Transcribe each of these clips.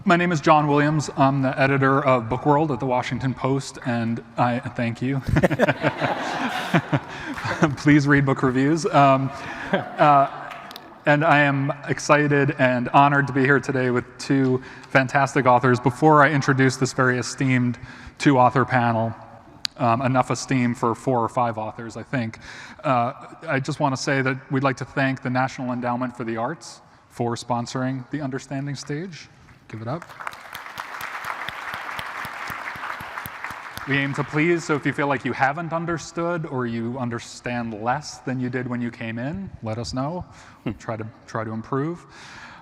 My name is John Williams. I'm the editor of Book World at the Washington Post, and I thank you. Please read book reviews. And I am excited and honored to be here today with two fantastic authors. Before I introduce this very esteemed two-author panel, enough esteem for 4 or 5 authors, I think, I just want to say that we'd like to thank the National Endowment for the Arts for sponsoring the Understanding Stage. Give it up. We aim to please, so if you feel like you haven't understood or you understand less than you did when you came in, let us know. Try to improve.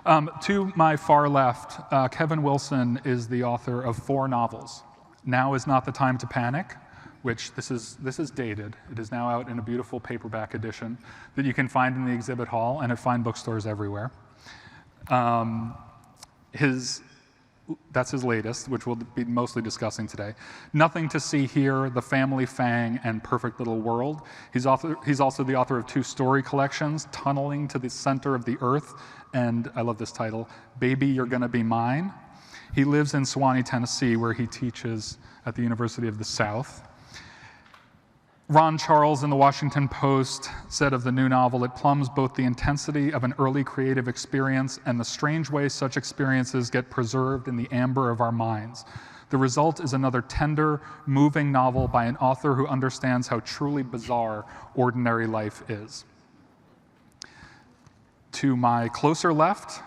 To my far left, Kevin Wilson is the author of 4 novels. Now is Not the Time to Panic, which this is dated. It is now out in a beautiful paperback edition that you can find in the exhibit hall and at fine bookstores everywhere. That's his latest, which we'll be mostly discussing today. Nothing to See Here, The Family Fang, and Perfect Little World. He's also the author of 2 story collections, Tunneling to the Center of the Earth, and I love this title, Baby, You're Gonna Be Mine. He lives in Sewanee, Tennessee, where he teaches at the University of the South. Ron Charles in the Washington Post said of the new novel, it plumbs both the intensity of an early creative experience and the strange way such experiences get preserved in the amber of our minds. The result is another tender, moving novel by an author who understands how truly bizarre ordinary life is. To my closer left,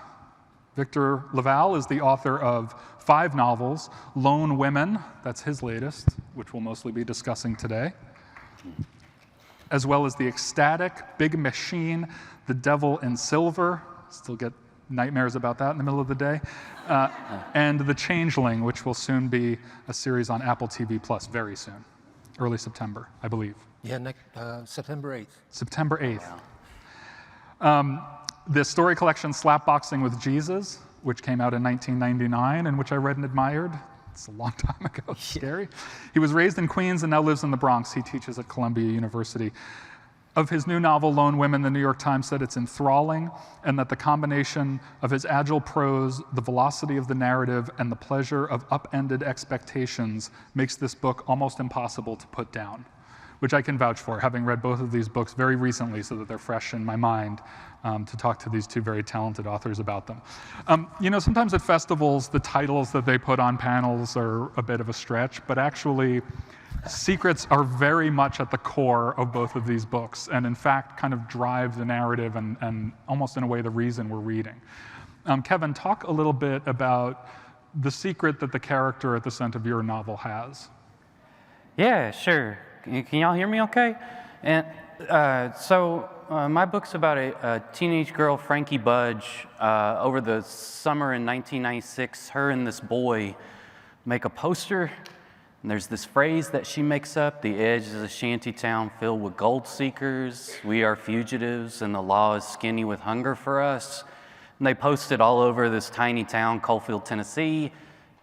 Victor LaValle is the author of 5 novels, Lone Women, that's his latest, which we'll mostly be discussing today, as well as The Ecstatic, Big Machine, The Devil in Silver, still get nightmares about that in the middle of the day, and The Changeling, which will soon be a series on Apple TV Plus very soon, early September, I believe. Yeah, September 8th. September 8th. Wow. The story collection Slapboxing with Jesus, which came out in 1999 and which I read and admired. It's a long time ago, it's scary. He was raised in Queens and now lives in the Bronx. He teaches at Columbia University. Of his new novel, Lone Women, the New York Times said it's enthralling and that the combination of his agile prose, the velocity of the narrative, and the pleasure of upended expectations makes this book almost impossible to put down, which I can vouch for, having read both of these books very recently so that they're fresh in my mind to talk to these 2 very talented authors about them. You know, sometimes at festivals, the titles that they put on panels are a bit of a stretch, but actually, secrets are very much at the core of both of these books, and in fact, kind of drive the narrative and almost in a way the reason we're reading. Kevin, talk a little bit about the secret that the character at the center of your novel has. Yeah, sure. Can y'all hear me okay? And my book's about a teenage girl, Frankie Budge. Over the summer in 1996, her and this boy make a poster, and there's this phrase that she makes up: the edge is a shanty town filled with gold seekers. We are fugitives, and the law is skinny with hunger for us. And they post it all over this tiny town, Coalfield, Tennessee,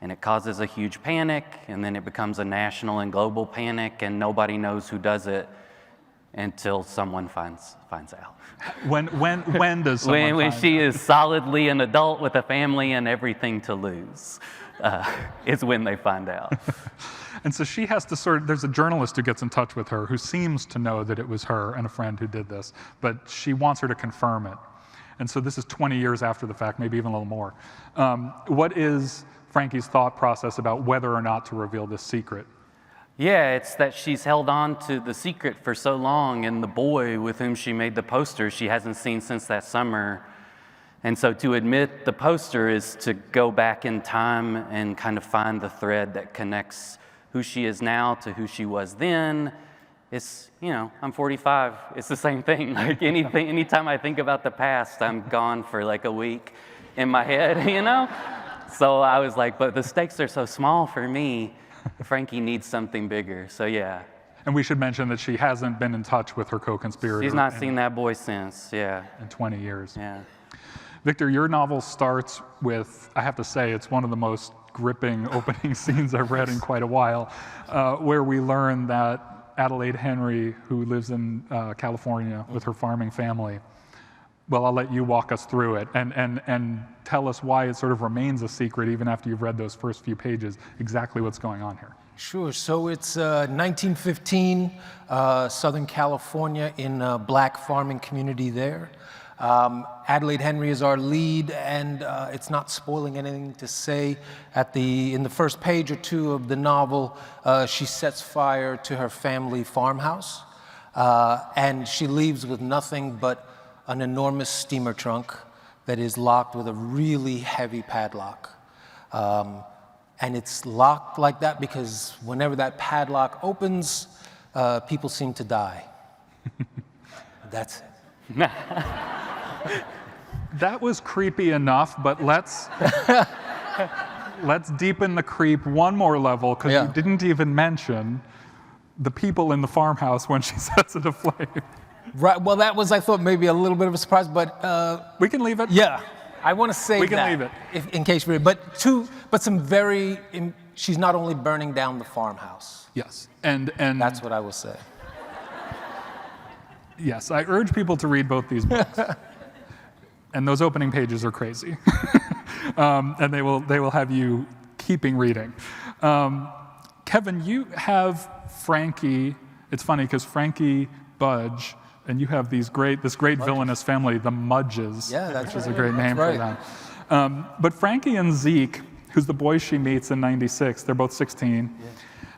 and it causes a huge panic, and then it becomes a national and global panic, and nobody knows who does it until someone finds out. When does someone When she is solidly an adult with a family and everything to lose, is when they find out. And so she has to there's a journalist who gets in touch with her who seems to know that it was her and a friend who did this, but she wants her to confirm it. And so this is 20 years after the fact, maybe even a little more. What is Frankie's thought process about whether or not to reveal this secret? Yeah, it's that she's held on to the secret for so long, and the boy with whom she made the poster she hasn't seen since that summer. And so to admit the poster is to go back in time and kind of find the thread that connects who she is now to who she was then. It's, I'm 45. It's the same thing. Like anytime I think about the past, I'm gone for like a week in my head, So I was like, but the stakes are so small for me. Frankie needs something bigger, so yeah. And we should mention that she hasn't been in touch with her co-conspirator. She's not seen that boy since, yeah. In 20 years. Yeah. Victor, your novel starts with, I have to say, it's one of the most gripping opening scenes I've read in quite a while, where we learn that Adelaide Henry, who lives in California with her farming family, well, I'll let you walk us through it and tell us why it sort of remains a secret even after you've read those first few pages, exactly what's going on here. Sure. So it's 1915, Southern California, in a black farming community there. Adelaide Henry is our lead, and it's not spoiling anything to say. In the first page or two of the novel, she sets fire to her family farmhouse, and she leaves with nothing but an enormous steamer trunk that is locked with a really heavy padlock. And it's locked like that because whenever that padlock opens, people seem to die. That's it. That was creepy enough, but let's deepen the creep one more level, because Yeah. you didn't even mention the people in the farmhouse when she sets it aflame. Right. Well, that was, I thought, maybe a little bit of a surprise, but We can leave it. yeah, I want to say We can that leave it. in case we're. But some very. She's not only burning down the farmhouse. Yes, and That's what I will say. yes, I urge people to read both these books. And those opening pages are crazy, and they will have you keeping reading. Kevin, you have Frankie. It's funny because Frankie, Budge, and you have this great villainous family, the Mudges, Yeah, that's which is a right. great name That's for right. them. But Frankie and Zeke, who's the boy she meets in '96, they're both 16.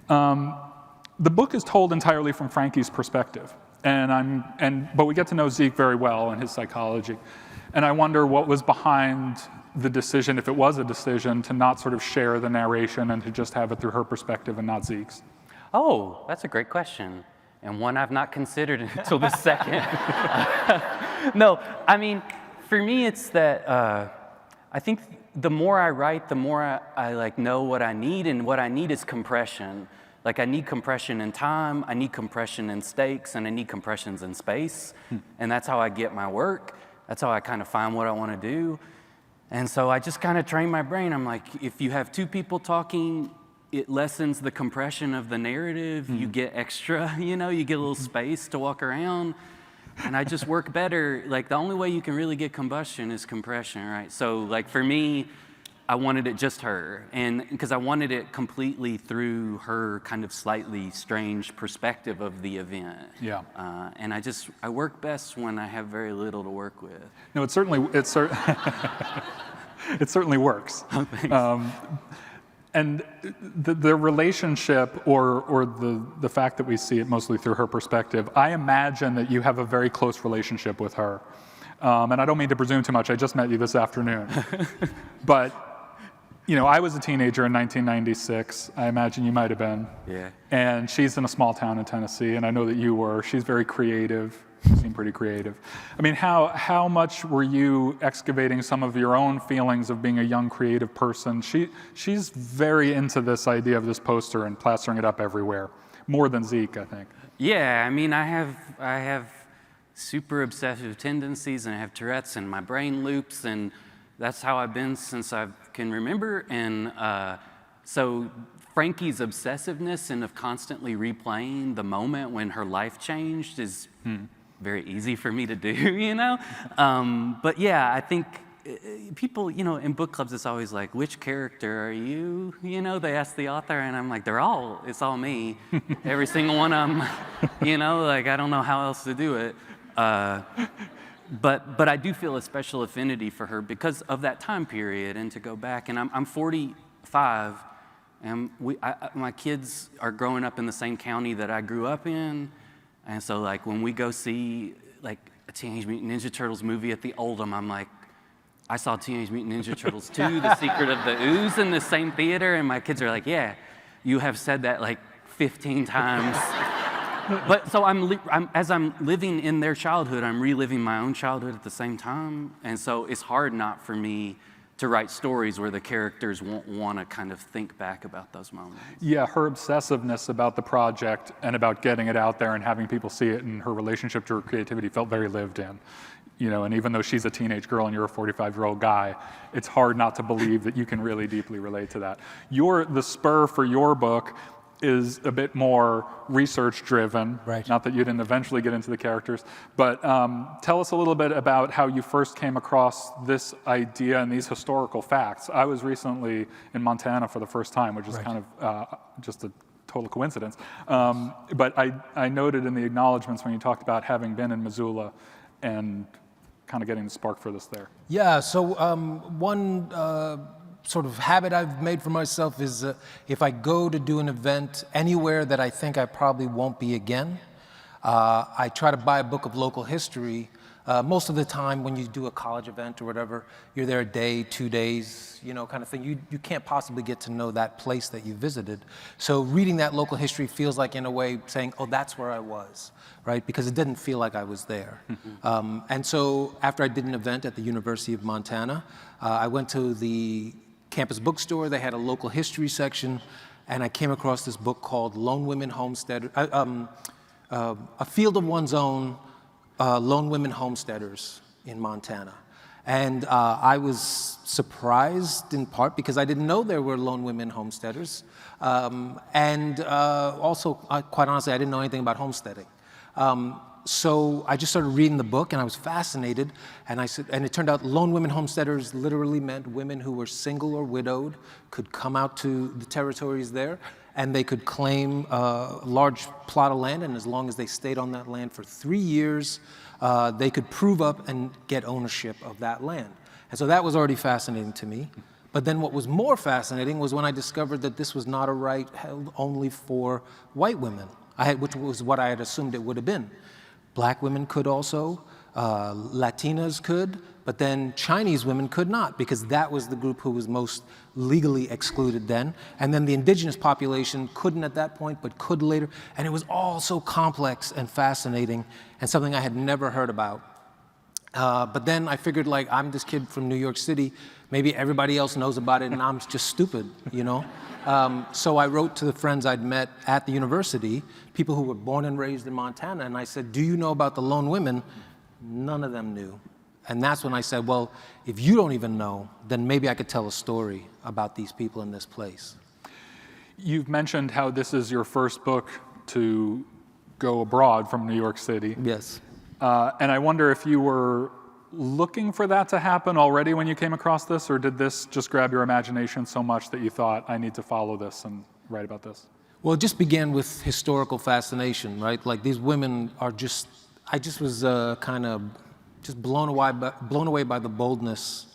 The book is told entirely from Frankie's perspective, but we get to know Zeke very well and his psychology. And I wonder what was behind the decision, if it was a decision, to not sort of share the narration and to just have it through her perspective and not Zeke's. Oh, that's a great question, and one I've not considered until this second. No, I mean, for me, it's that I think the more I write, the more I like know what I need, and what I need is compression. Like, I need compression in time, I need compression in stakes, and I need compressions in space, and that's how I get my work. That's how I kind of find what I want to do. And so I just kind of train my brain. I'm like, if you have two people talking, it lessens the compression of the narrative. You get extra, you get a little space to walk around. And I just work better. Like, the only way you can really get combustion is compression, right? So, like, for me, I wanted it just her, and because I wanted it completely through her kind of slightly strange perspective of the event. Yeah. And I work best when I have very little to work with. No, it certainly works. Oh, thanks. And the relationship, or the fact that we see it mostly through her perspective, I imagine that you have a very close relationship with her. And I don't mean to presume too much. I just met you this afternoon. But I was a teenager in 1996. I imagine you might have been. Yeah. And she's in a small town in Tennessee, and I know that you were. She's very creative. You seem pretty creative. I mean, how much were you excavating some of your own feelings of being a young creative person? She's very into this idea of this poster and plastering it up everywhere, more than Zeke, I think. Yeah, I mean, I have super obsessive tendencies, and I have Tourette's, and my brain loops, and that's how I've been since I can remember. And so Frankie's obsessiveness and of constantly replaying the moment when her life changed is very easy for me to do, But yeah, I think people, in book clubs, it's always like, which character are you? They ask the author, and I'm like, it's all me. Every single one of them, like, I don't know how else to do it. But I do feel a special affinity for her because of that time period, and to go back, and I'm 45, and my kids are growing up in the same county that I grew up in, and so like when we go see like a Teenage Mutant Ninja Turtles movie at the Oldham, I'm like, I saw Teenage Mutant Ninja Turtles 2, The Secret of the Ooze in the same theater, and my kids are like, yeah, you have said that like 15 times. But so as I'm living in their childhood, I'm reliving my own childhood at the same time. And so it's hard not for me to write stories where the characters won't want to kind of think back about those moments. Yeah, her obsessiveness about the project and about getting it out there and having people see it, and her relationship to her creativity felt very lived in. And even though she's a teenage girl and you're a 45-year-old guy, it's hard not to believe that you can really deeply relate to that. The spur for your book is a bit more research-driven. Right. Not that you didn't eventually get into the characters, but tell us a little bit about how you first came across this idea and these historical facts. I was recently in Montana for the first time, which is Right. kind of just a total coincidence. But I noted in the acknowledgments when you talked about having been in Missoula and kind of getting the spark for this there. Yeah, so one sort of habit I've made for myself is if I go to do an event anywhere that I think I probably won't be again, I try to buy a book of local history. Most of the time when you do a college event or whatever, you're there a day, 2 days, you know, kind of thing. You can't possibly get to know that place that you visited. So reading that local history feels like, in a way, saying, oh, that's where I was, right? Because it didn't feel like I was there. And so after I did an event at the University of Montana, I went to the campus bookstore. They had a local history section, and I came across this book called Lone Women Homesteaders, A Field of One's Own, Lone Women Homesteaders in Montana. And I was surprised in part because I didn't know there were lone women homesteaders. And also, quite honestly, I didn't know anything about homesteading. So I just started reading the book and I was fascinated. And I said, and it turned out lone women homesteaders literally meant women who were single or widowed, could come out to the territories there, and they could claim a large plot of land, and as long as they stayed on that land for 3 years, they could prove up and get ownership of that land. And so that was already fascinating to me. But then what was more fascinating was when I discovered that this was not a right held only for white women, which was what I had assumed it would have been. Black women could also, Latinas could, but then Chinese women could not, because that was the group who was most legally excluded then. And then the indigenous population couldn't at that point, but could later. And it was all so complex and fascinating and something I had never heard about. But then I figured, like, I'm this kid from New York City, maybe everybody else knows about it and I'm just stupid, you know? So I wrote to the friends I'd met at the university, people who were born and raised in Montana, and I said, do you know about the lone women? None of them knew. And that's when I said, well, if you don't even know, then maybe I could tell a story about these people in this place. You've mentioned how this is your first book to go abroad from New York City. Yes. And I wonder if you were looking for that to happen already when you came across this, or did this just grab your imagination so much that you thought, I need to follow this and write about this? Well, it just began with historical fascination, right? Like, these women are just, I just was kind of just blown away by the boldness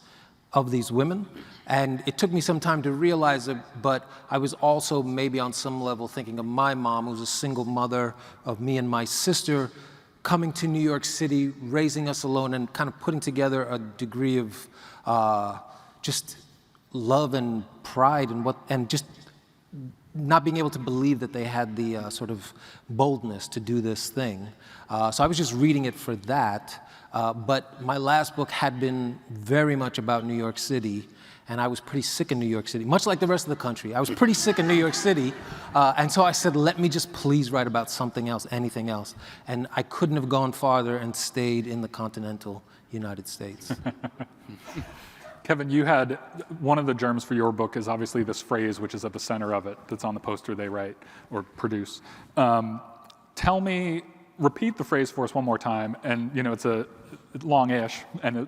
of these women. And it took me some time to realize it, but I was also maybe on some level thinking of my mom, who was a single mother, of me and my sister, coming to New York City, raising us alone, and kind of putting together a degree of just love and pride and just not being able to believe that they had the sort of boldness to do this thing. So I was just reading it for that. But my last book had been very much about New York City, and I was pretty sick in New York City, much like the rest of the country. I was pretty sick in New York City, and so I said, let me just please write about something else, anything else. And I couldn't have gone farther and stayed in the continental United States. Kevin, you had, one of the germs for your book is obviously this phrase, which is at the center of it, that's on the poster they write or produce. Repeat the phrase for us one more time, and you know, it's long-ish,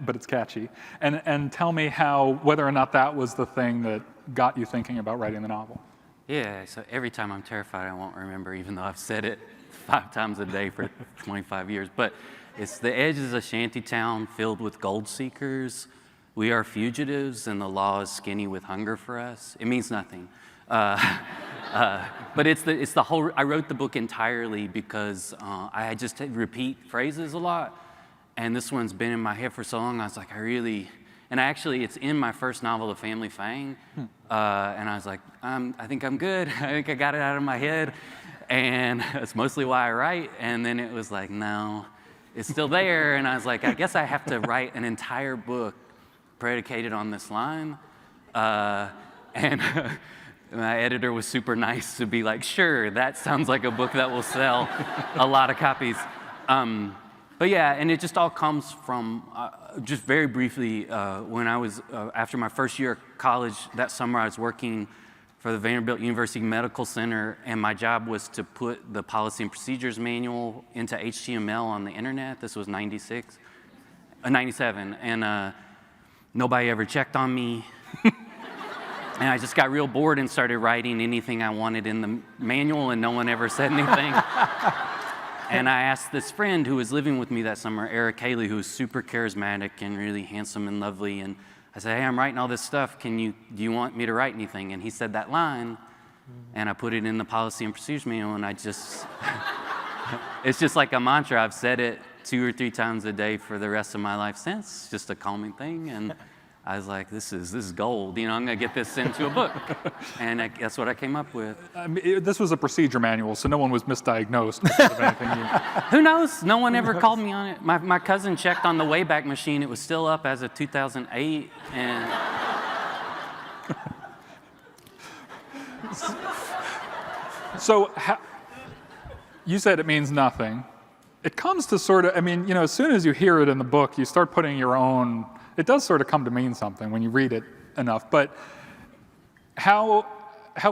but it's catchy. And tell me whether or not that was the thing that got you thinking about writing the novel. Yeah, so every time I'm terrified, I won't remember, even though I've said it 5 times a day for 25 years. But it's the edge is a shanty town filled with gold seekers. We are fugitives, and the law is skinny with hunger for us. It means nothing. But it's the whole, I wrote the book entirely because I had just repeat phrases a lot. And this one's been in my head for so long, I was like, it's in my first novel, The Family Fang. And I was like, I think I'm good. I think I got it out of my head. And that's mostly why I write. And then it was like, no, it's still there. And I was like, I guess I have to write an entire book predicated on this line. And my editor was super nice to be like, sure, that sounds like a book that will sell a lot of copies. But yeah, and it just all comes from, just very briefly, when I was, after my first year of college, that summer I was working for the Vanderbilt University Medical Center, and my job was to put the policy and procedures manual into HTML on the internet. This was 97, and nobody ever checked on me. And I just got real bored and started writing anything I wanted in the manual, and no one ever said anything. And I asked this friend who was living with me that summer, Eric Haley, who was super charismatic and really handsome and lovely. And I said, hey, I'm writing all this stuff. Do you want me to write anything? And he said that line, and I put it in the policy and procedures manual, and it's just like a mantra. I've said it 2 or 3 times a day for the rest of my life since. It's just a calming thing. And I was like, this is gold. You know, I'm going to get this into a book. And that's what I came up with. I mean, this was a procedure manual, so no one was misdiagnosed because of anything. Who knows? No one ever called me on it. My cousin checked on the Wayback Machine. It was still up as of 2008. And So you said it means nothing. It comes to sort of, I mean, you know, as soon as you hear it in the book, you start putting your own, it does sort of come to mean something when you read it enough. But how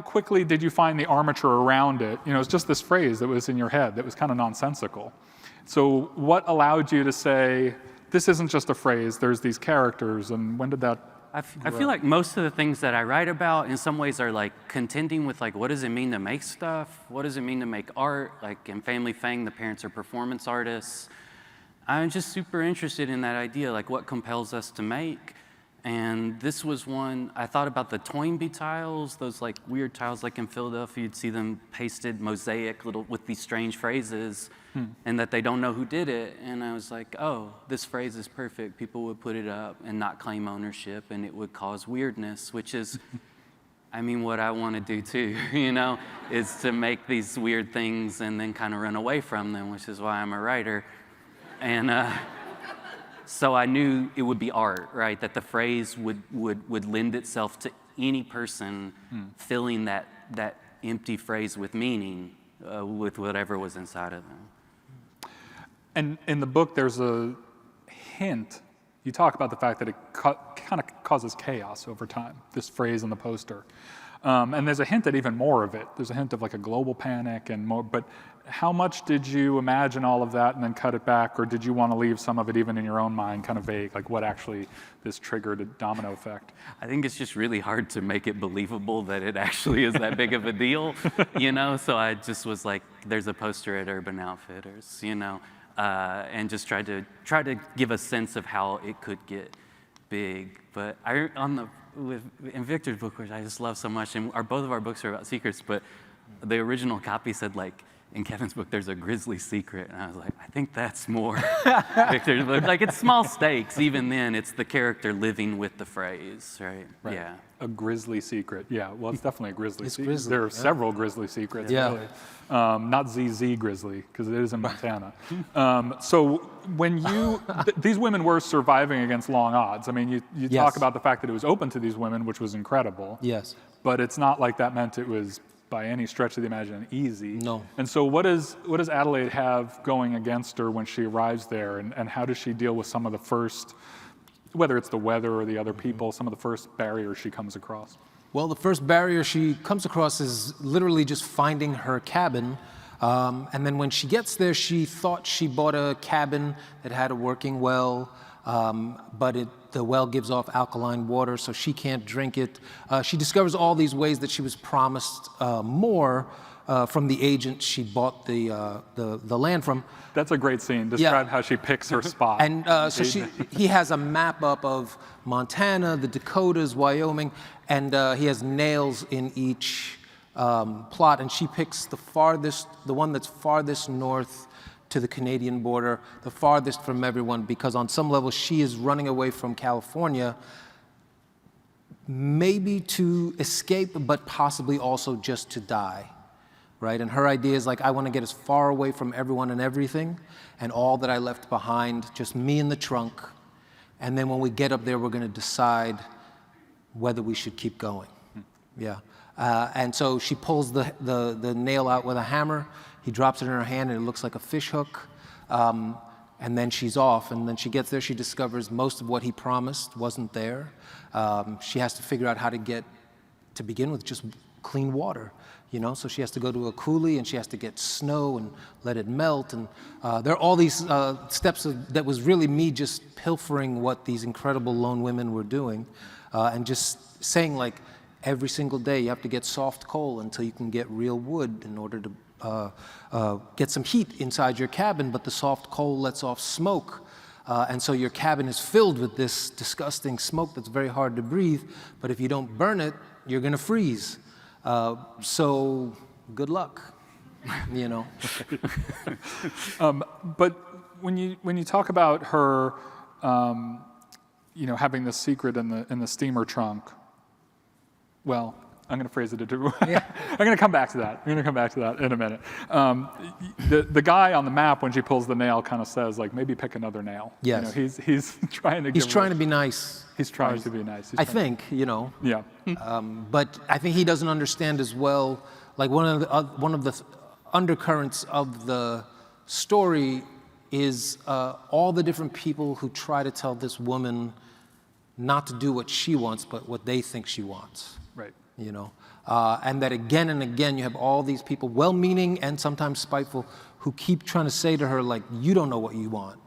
quickly did you find the armature around it? You know, it's just this phrase that was in your head that was kind of nonsensical. So what allowed you to say, this isn't just a phrase, there's these characters, and when did that I feel like most of the things that I write about in some ways are like contending with like, what does it mean to make stuff? What does it mean to make art? Like in Family Fang, the parents are performance artists. I'm just super interested in that idea, like what compels us to make. And this was one, I thought about the Toynbee tiles, those like weird tiles like in Philadelphia, you'd see them pasted mosaic little with these strange phrases and that they don't know who did it. And I was like, oh, this phrase is perfect. People would put it up and not claim ownership and it would cause weirdness, which is, I mean, what I want to do too, you know, is to make these weird things and then kind of run away from them, which is why I'm a writer. And so I knew it would be art, right? That the phrase would lend itself to any person filling that empty phrase with meaning, with whatever was inside of them. And in the book, there's a hint. You talk about the fact that it kind of causes chaos over time, this phrase in the poster. And there's a hint at even more of it. There's a hint of like a global panic and more. But how much did you imagine all of that and then cut it back? Or did you want to leave some of it even in your own mind kind of vague, like what actually this triggered a domino effect? I think it's just really hard to make it believable that it actually is that big of a deal, you know? So I just was like, there's a poster at Urban Outfitters, you know? And just try to give a sense of how it could get big. But in Victor's book, which I just love so much, and both of our books are about secrets, but the original copy said like, in Kevin's book, there's a grisly secret. And I was like, I think that's more Victor's book. Like, it's small stakes. Even then, it's the character living with the phrase, right? Yeah. A grisly secret. Yeah, well, it's definitely a grisly secret. grisly, There are several grisly secrets, Yeah. really. Not ZZ Grizzly, because it is in Montana. So when these women were surviving against long odds. I mean, you Yes. talk about the fact that it was open to these women, which was incredible. Yes. But it's not like that meant it was by any stretch of the imagination easy. No. And so what does Adelaide have going against her when she arrives there, and how does she deal with some of the first, whether it's the weather or the other people, some of the first barriers she comes across? Well, the first barrier she comes across is literally just finding her cabin. And then when she gets there, she thought she bought a cabin that had a working well, but the well gives off alkaline water, so she can't drink it. She discovers all these ways that she was promised more from the agent she bought the land from. That's a great scene. Describe how she picks her spot. And so he has a map up of Montana, the Dakotas, Wyoming, and he has nails in each plot, and she picks the one that's farthest north to the Canadian border, the farthest from everyone, because on some level she is running away from California, maybe to escape, but possibly also just to die, right? And her idea is like, I want to get as far away from everyone and everything, and all that I left behind, just me in the trunk, and then when we get up there, we're going to decide whether we should keep going. Yeah. And so she pulls the nail out with a hammer. He drops it in her hand, and it looks like a fish hook. And then she's off. And then she gets there. She discovers most of what he promised wasn't there. She has to figure out how to begin with, just clean water. You know, so she has to go to a coulee and she has to get snow and let it melt. And there are all these steps that was really me just pilfering what these incredible lone women were doing and just saying, like, every single day you have to get soft coal until you can get real wood in order to get some heat inside your cabin, but the soft coal lets off smoke. And so your cabin is filled with this disgusting smoke that's very hard to breathe, but if you don't burn it, you're gonna freeze. So good luck, you know. But when you talk about her, you know, having this secret in the steamer trunk, well, I'm going to phrase it a different way. I'm going to come back to that. In a minute. The guy on the map, when she pulls the nail, kind of says, like, maybe pick another nail. Yes. You know, he's trying to. He's trying to be nice. He's trying to be nice. I think, you know. Yeah. But I think he doesn't understand as well. Like one of the undercurrents of the story is all the different people who try to tell this woman not to do what she wants, but what they think she wants. Right. You know, and that again and again you have all these people, well-meaning and sometimes spiteful, who keep trying to say to her, like, you don't know what you want,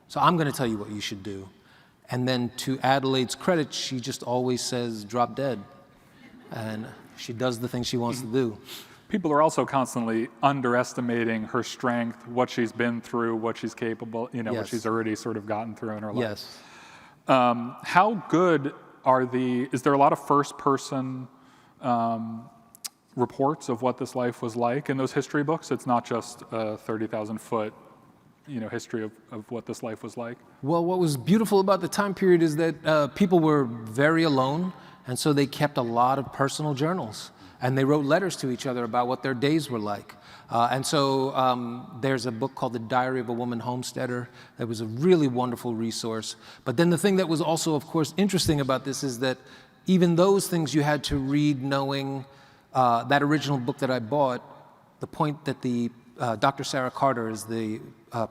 so I'm going to tell you what you should do. And then to Adelaide's credit, she just always says, drop dead. And she does the thing she wants to do. People are also constantly underestimating her strength, what she's been through, what she's capable, you know, what Yes. she's already sort of gotten through in her life. Yes. How good is there a lot of first-person reports of what this life was like in those history books? It's not just a 30,000-foot, you know, history of what this life was like. Well, what was beautiful about the time period is that people were very alone, and so they kept a lot of personal journals, and they wrote letters to each other about what their days were like. And so there's a book called The Diary of a Woman Homesteader that was a really wonderful resource. But then the thing that was also, of course, interesting about this is that even those things you had to read knowing that original book that I bought, the point that the Dr. Sarah Carter is the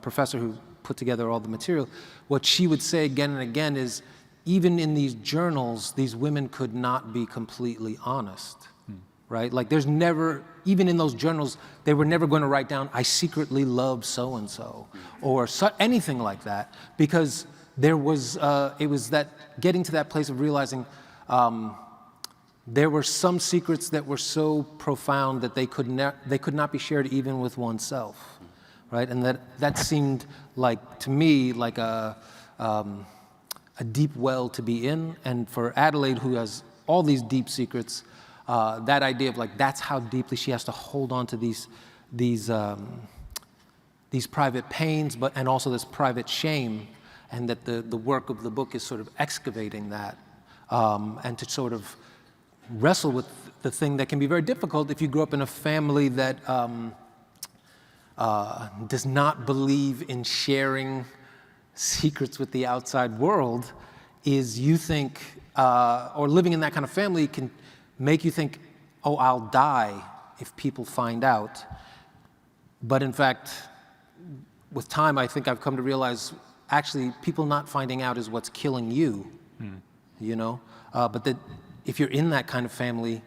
professor who put together all the material, what she would say again and again is, even in these journals, these women could not be completely honest. Right? Like there's never, even in those journals, they were never going to write down, I secretly love so-and-so, or anything like that, because there was, it was that getting to that place of realizing there were some secrets that were so profound that they could not be shared even with oneself, right? And that seemed like, to me, like a deep well to be in, and for Adelaide, who has all these deep secrets, that idea of like that's how deeply she has to hold on to these private pains, and also this private shame, and that the work of the book is sort of excavating that, and to sort of wrestle with the thing that can be very difficult if you grow up in a family that does not believe in sharing secrets with the outside world. Is you think, or living in that kind of family can make you think, oh, I'll die if people find out. But in fact, with time, I think I've come to realize, actually, people not finding out is what's killing you, you know? But that if you're in that kind of family,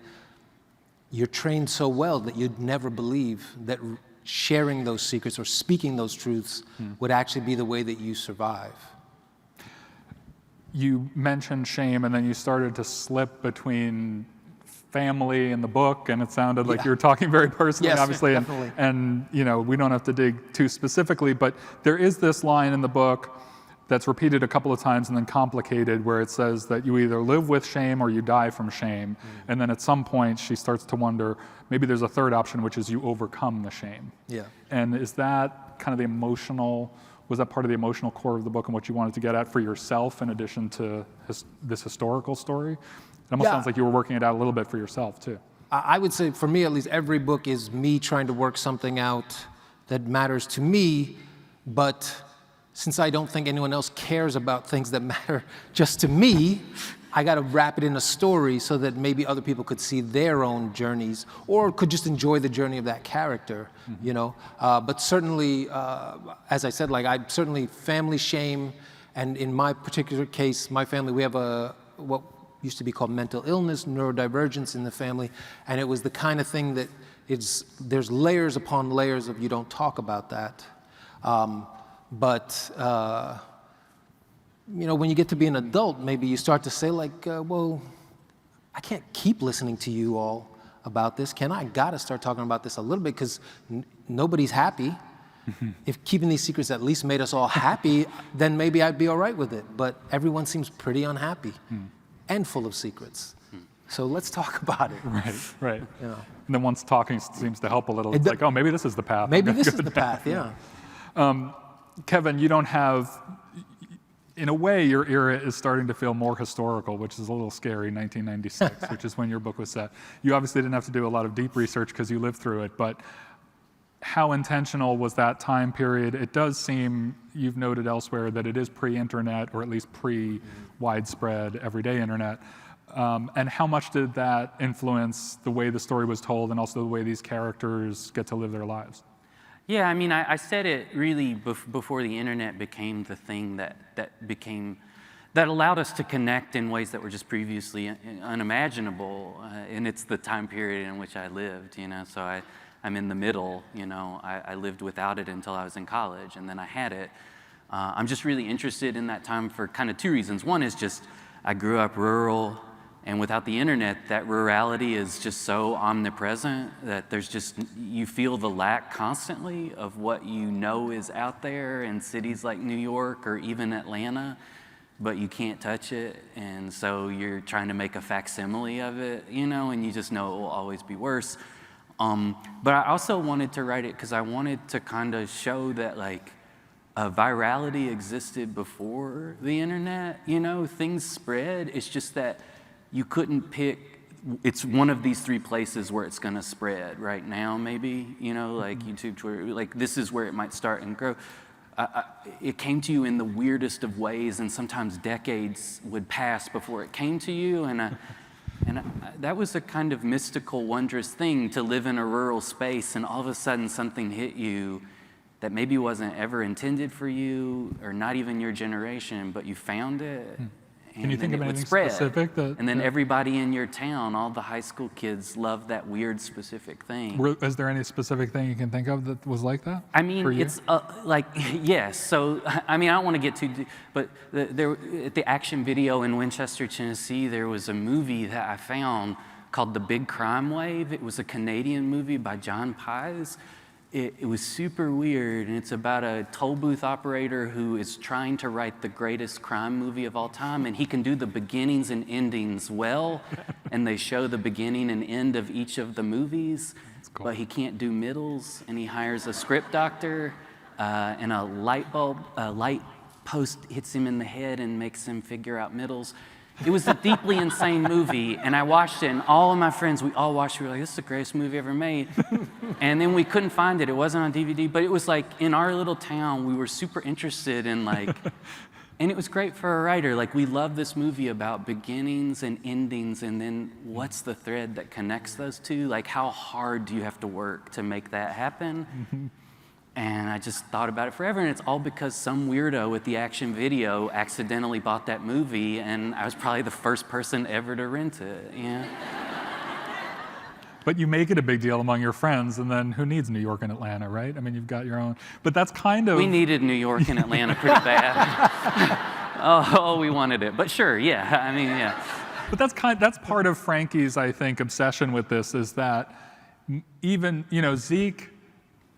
you're trained so well that you'd never believe that sharing those secrets or speaking those truths would actually be the way that you survive. You mentioned shame, and then you started to slip between family and the book, and it sounded like you were talking very personally, Yes, obviously, definitely. and you know, we don't have to dig too specifically, but there is this line in the book that's repeated a couple of times and then complicated, where it says that you either live with shame or you die from shame. And then at some point she starts to wonder, maybe there's a third option, which is you overcome the shame. Yeah. And is that kind of the emotional, was that part of the emotional core of the book and what you wanted to get at for yourself in addition to this historical story? It almost sounds like you were working it out a little bit for yourself too. I would say, for me at least, every book is me trying to work something out that matters to me, but since I don't think anyone else cares about things that matter just to me, I got to wrap it in a story so that maybe other people could see their own journeys or could just enjoy the journey of that character, you know? But certainly, as I said, like certainly family shame, and in my particular case, my family, we have used to be called mental illness, neurodivergence in the family, and it was the kind of thing that there's layers upon layers of you don't talk about that. You know, when you get to be an adult, maybe you start to say like, well, I can't keep listening to you all about this, can I? I gotta start talking about this a little bit, because nobody's happy. If keeping these secrets at least made us all happy, then maybe I'd be all right with it. But everyone seems pretty unhappy and full of secrets. So let's talk about it. Right. You know. And then once talking seems to help a little, it's like, oh, maybe this is the path. Maybe this is the path, yeah. Kevin, you don't have, in a way, your era is starting to feel more historical, which is a little scary, 1996, which is when your book was set. You obviously didn't have to do a lot of deep research because you lived through it, but how intentional was that time period? It does seem, you've noted elsewhere, that it is pre-internet, or at least pre-widespread everyday internet. And how much did that influence the way the story was told and also the way these characters get to live their lives? Yeah, I mean, I said it really before the internet became the thing that allowed us to connect in ways that were just previously unimaginable. And it's the time period in which I lived, you know, so I'm in the middle, you know. I lived without it until I was in college, and then I had it. I'm just really interested in that time for kind of two reasons. One is just I grew up rural, and without the internet, that rurality is just so omnipresent that there's just, you feel the lack constantly of what you know is out there in cities like New York or even Atlanta, but you can't touch it, and so you're trying to make a facsimile of it, you know, and you just know it will always be worse. But I also wanted to write it because I wanted to kind of show that, like, virality existed before the internet, you know, things spread. It's just that you couldn't pick, it's one of these three places where it's gonna spread right now, maybe, you know, like YouTube, Twitter, like this is where it might start and grow. It came to you in the weirdest of ways, and sometimes decades would pass before it came to you, and that was a kind of mystical, wondrous thing, to live in a rural space and all of a sudden something hit you that maybe wasn't ever intended for you or not even your generation, but you found it. Can you think of anything spread. specific? And then everybody in your town, all the high school kids, loved that weird specific thing. Is there any specific thing you can think of that was like that? I mean, for you? it's like, yes. So, I mean, I don't want to get too deep, but there, at the Action Video in Winchester, Tennessee, there was a movie that I found called The Big Crime Wave. It was a Canadian movie by John Pye. It was super weird, and it's about a toll booth operator who is trying to write the greatest crime movie of all time, and he can do the beginnings and endings well, and they show the beginning and end of each of the movies, cool. But he can't do middles, and he hires a script doctor, and a light post hits him in the head and makes him figure out middles. It was a deeply insane movie, and I watched it, and all of my friends, we all watched it. We were like, this is the greatest movie ever made. And then we couldn't find it. It wasn't on DVD, but it was like, in our little town, we were super interested in, like, and it was great for a writer. Like, we love this movie about beginnings and endings, and then what's the thread that connects those two? Like, how hard do you have to work to make that happen? And I just thought about it forever, and it's all because some weirdo at the Action Video accidentally bought that movie, and I was probably the first person ever to rent it, yeah. But you make it a big deal among your friends, and then who needs New York and Atlanta, right? I mean, you've got your own, but that's kind of... We needed New York and Atlanta pretty bad. Oh, we wanted it, but sure, yeah, I mean, yeah. But that's part of Frankie's, I think, obsession with this, is that even, you know, Zeke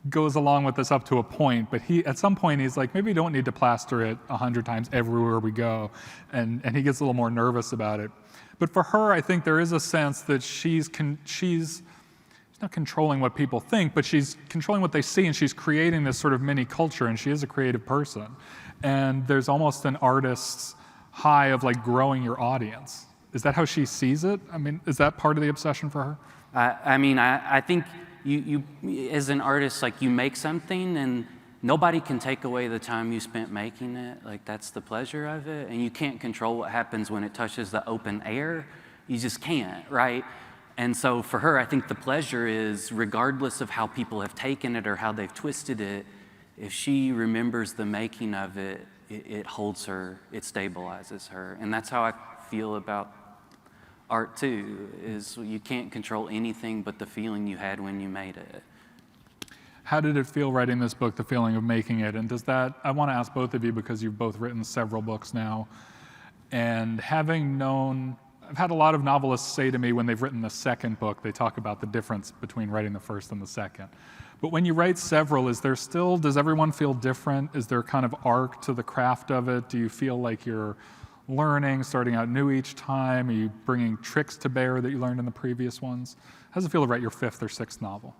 goes along with this up to a point, but at some point he's like, maybe we don't need to plaster it 100 times everywhere we go, and he gets a little more nervous about it. But for her, I think there is a sense that she's not controlling what people think, but she's controlling what they see, and she's creating this sort of mini culture, and she is a creative person. And there's almost an artist's high of like growing your audience. Is that how she sees it? I mean, is that part of the obsession for her? I mean, I think you as an artist, like, you make something and nobody can take away the time you spent making it. Like, that's the pleasure of it. And you can't control what happens when it touches the open air. You just can't, right? And so for her, I think the pleasure is, regardless of how people have taken it or how they've twisted it, if she remembers the making of it, it holds her, it stabilizes her. And that's how I feel about art too, is you can't control anything but the feeling you had when you made it. How did it feel writing this book, the feeling of making it? And does that, I want to ask both of you because you've both written several books now, and having known, I've had a lot of novelists say to me when they've written the second book, they talk about the difference between writing the first and the second. But when you write several, is there still, does everyone feel different? Is there kind of arc to the craft of it? Do you feel like you're learning, starting out new each time? Are you bringing tricks to bear that you learned in the previous ones? How does it feel to write your fifth or sixth novel?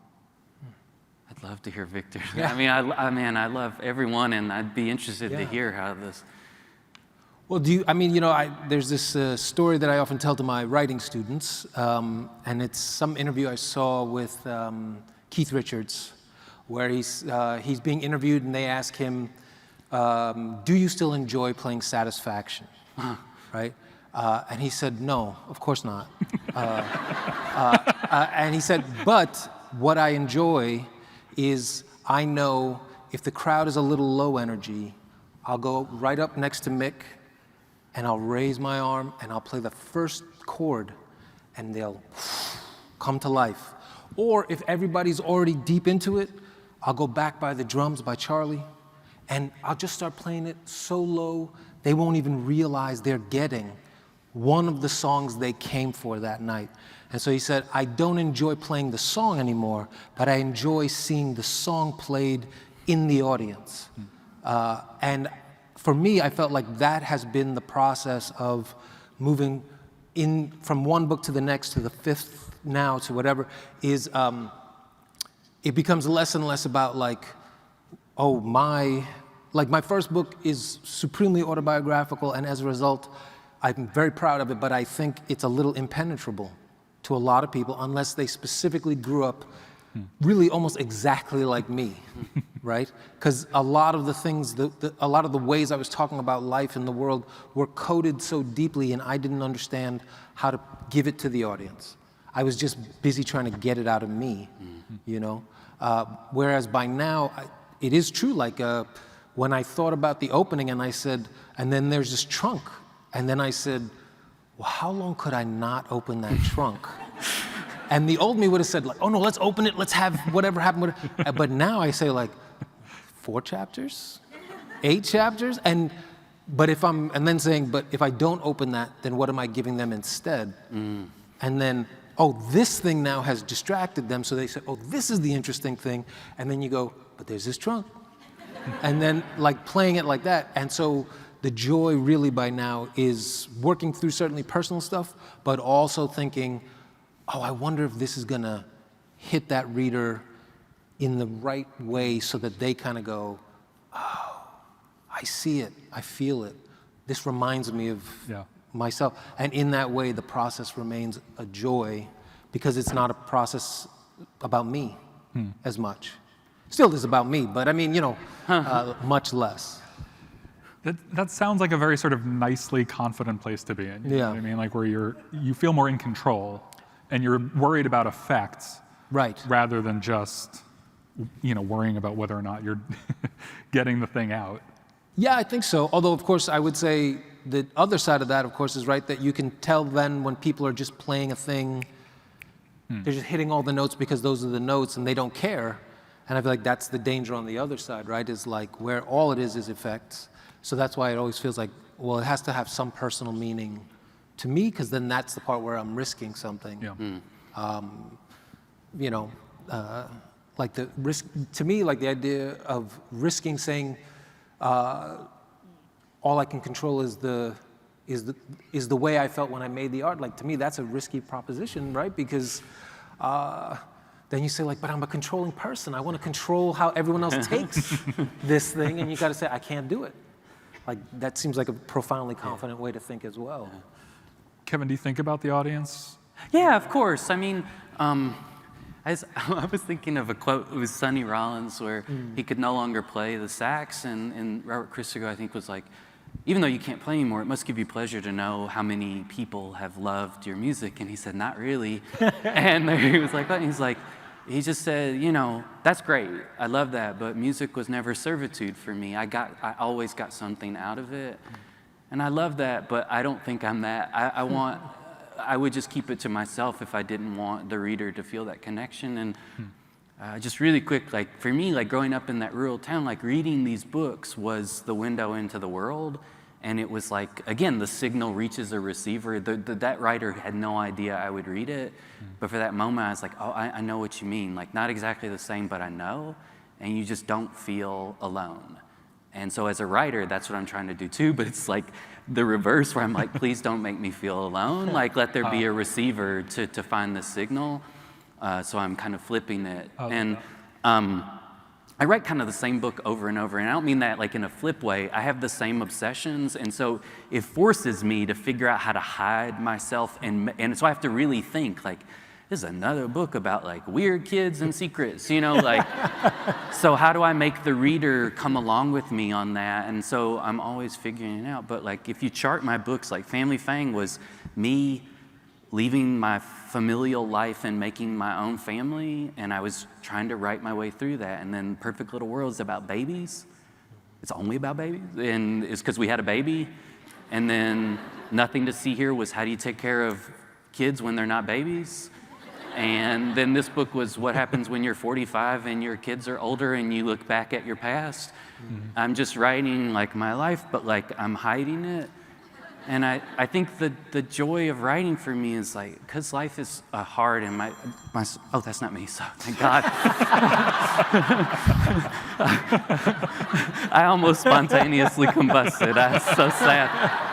I'd love to hear Victor. Yeah. I mean, I love everyone, and I'd be interested to hear how this. Well, there's this story that I often tell to my writing students, and it's some interview I saw with Keith Richards, where he's being interviewed, and they ask him, do you still enjoy playing Satisfaction? Right? And he said, no, of course not. And he said, but what I enjoy is I know if the crowd is a little low energy, I'll go right up next to Mick and I'll raise my arm and I'll play the first chord and they'll come to life. Or if everybody's already deep into it, I'll go back by the drums by Charlie and I'll just start playing it so low they won't even realize they're getting one of the songs they came for that night. And so he said, I don't enjoy playing the song anymore, but I enjoy seeing the song played in the audience. And for me, I felt like that has been the process of moving in from one book to the next, to the fifth now, to whatever, is it becomes less and less about like, oh, my first book is supremely autobiographical, and as a result, I'm very proud of it, but I think it's a little impenetrable to a lot of people unless they specifically grew up really almost exactly like me, right? Because a lot of the things, a lot of the ways I was talking about life in the world were coded so deeply, and I didn't understand how to give it to the audience. I was just busy trying to get it out of me, you know? Whereas by now, it is true, like when I thought about the opening and I said, and then there's this trunk, and then I said, well, how long could I not open that trunk? And the old me would have said, like, oh no, let's open it, let's have whatever happened. But now I say, like, 4 chapters? 8 chapters? And then saying, but if I don't open that, then what am I giving them instead? And then, oh, this thing now has distracted them, so they say, oh, this is the interesting thing. And then you go, but there's this trunk. And then, like, playing it like that. And so the joy really by now is working through certainly personal stuff, but also thinking, oh, I wonder if this is gonna hit that reader in the right way so that they kind of go, oh, I see it, I feel it. This reminds me of myself. And in that way, the process remains a joy because it's not a process about me as much. Still is about me, but I mean, much less. That sounds like a very sort of nicely confident place to be in. You know what I mean? Like where you feel more in control and you're worried about effects rather than just worrying about whether or not you're getting the thing out. Yeah, I think so. Although, of course, I would say the other side of that, of course, is right that you can tell then when people are just playing a thing, they're just hitting all the notes because those are the notes and they don't care. And I feel like that's the danger on the other side, right? Is like where all it is effects. So that's why it always feels like, well, it has to have some personal meaning to me, because then that's the part where I'm risking something. Like the risk, to me, like the idea of risking saying, all I can control is the way I felt when I made the art. Like to me, that's a risky proposition, right? Because then you say like, but I'm a controlling person. I want to control how everyone else takes this thing, and you got to say, I can't do it. Like, that seems like a profoundly confident way to think as well. Kevin, do you think about the audience? Yeah, of course. I mean, I was thinking of a quote. It was Sonny Rollins where he could no longer play the sax, and Robert Christgau, I think, was like, even though you can't play anymore, it must give you pleasure to know how many people have loved your music. And he said, not really. And he was like, what? And he's like, he just said, that's great. I love that, but music was never servitude for me. I always got something out of it. And I love that, but I don't think I'm that. I want I would just keep it to myself if I didn't want the reader to feel that connection. And just really quick, like for me, like growing up in that rural town, like reading these books was the window into the world. And it was like, again, the signal reaches a receiver. That writer had no idea I would read it. But for that moment, I was like, oh, I know what you mean. Like, not exactly the same, but I know. And you just don't feel alone. And so as a writer, that's what I'm trying to do too. But it's like the reverse, where I'm like, please don't make me feel alone. Like, let there be a receiver to find the signal. So I'm kind of flipping it. And I write kind of the same book over and over, and I don't mean that like in a flip way. I have the same obsessions, and so it forces me to figure out how to hide myself, and so I have to really think, like, this is another book about like weird kids and secrets, you know, like, so how do I make the reader come along with me on that? And so I'm always figuring it out. But like, if you chart my books, like Family Fang was me leaving my familial life and making my own family, and I was trying to write my way through that. And then Perfect Little World is about babies. It's only about babies, and it's because we had a baby. And then Nothing to See Here was how do you take care of kids when they're not babies? And then this book was what happens when you're 45 and your kids are older and you look back at your past. I'm just writing like my life, but like I'm hiding it. And I think the joy of writing for me is like, because life is hard, and oh, that's not me, so thank God. I almost spontaneously combusted. I'm so sad.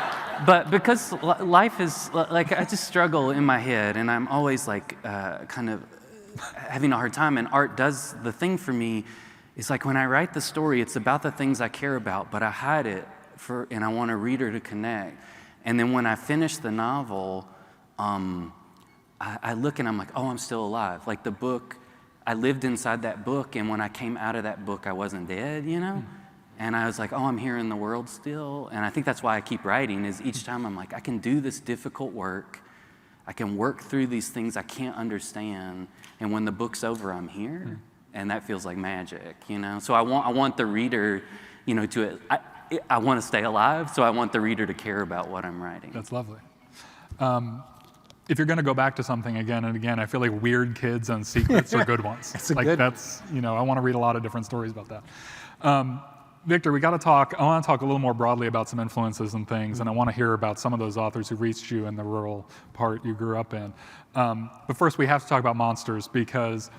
But because life is, like, I just struggle in my head, and I'm always like kind of having a hard time, and art does the thing for me. It's like when I write the story, it's about the things I care about, but I hide it and I want a reader to connect. And then when I finish the novel, I look and I'm like, oh, I'm still alive. Like the book, I lived inside that book, and when I came out of that book, I wasn't dead, you know? And I was like, oh, I'm here in the world still. And I think that's why I keep writing, is each time I'm like, I can do this difficult work. I can work through these things I can't understand. And when the book's over, I'm here. And that feels like magic, you know? So I want the reader, you know, I want to stay alive, so I want the reader to care about what I'm writing. That's lovely. If you're going to go back to something again and again, I feel like weird kids and secrets are good ones. It's a like good that's, you know, I want to read a lot of different stories about that. Victor, I want to talk a little more broadly about some influences and things, and I want to hear about some of those authors who reached you in the rural part you grew up in. But first, we have to talk about monsters, because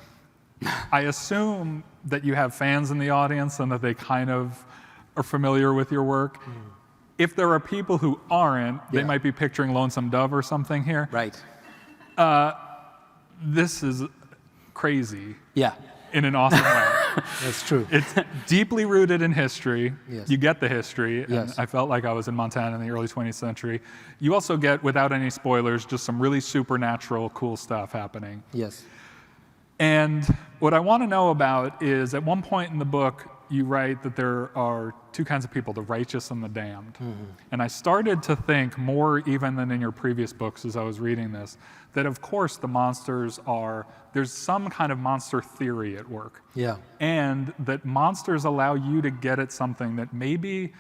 I assume that you have fans in the audience and that they kind of are familiar with your work. If there are people who aren't, they might be picturing Lonesome Dove or something here. Right. This is crazy. Yeah. In an awesome way. That's true. It's deeply rooted in history. Yes. You get the history, and Yes. I felt like I was in Montana in the early 20th century. You also get, without any spoilers, just some really supernatural, cool stuff happening. Yes. And what I want to know about is, at one point in the book, you write that there are two kinds of people, the righteous and the damned. And I started to think more even than in your previous books as I was reading this, that of course the monsters there's some kind of monster theory at work. Yeah. And that monsters allow you to get at something that maybe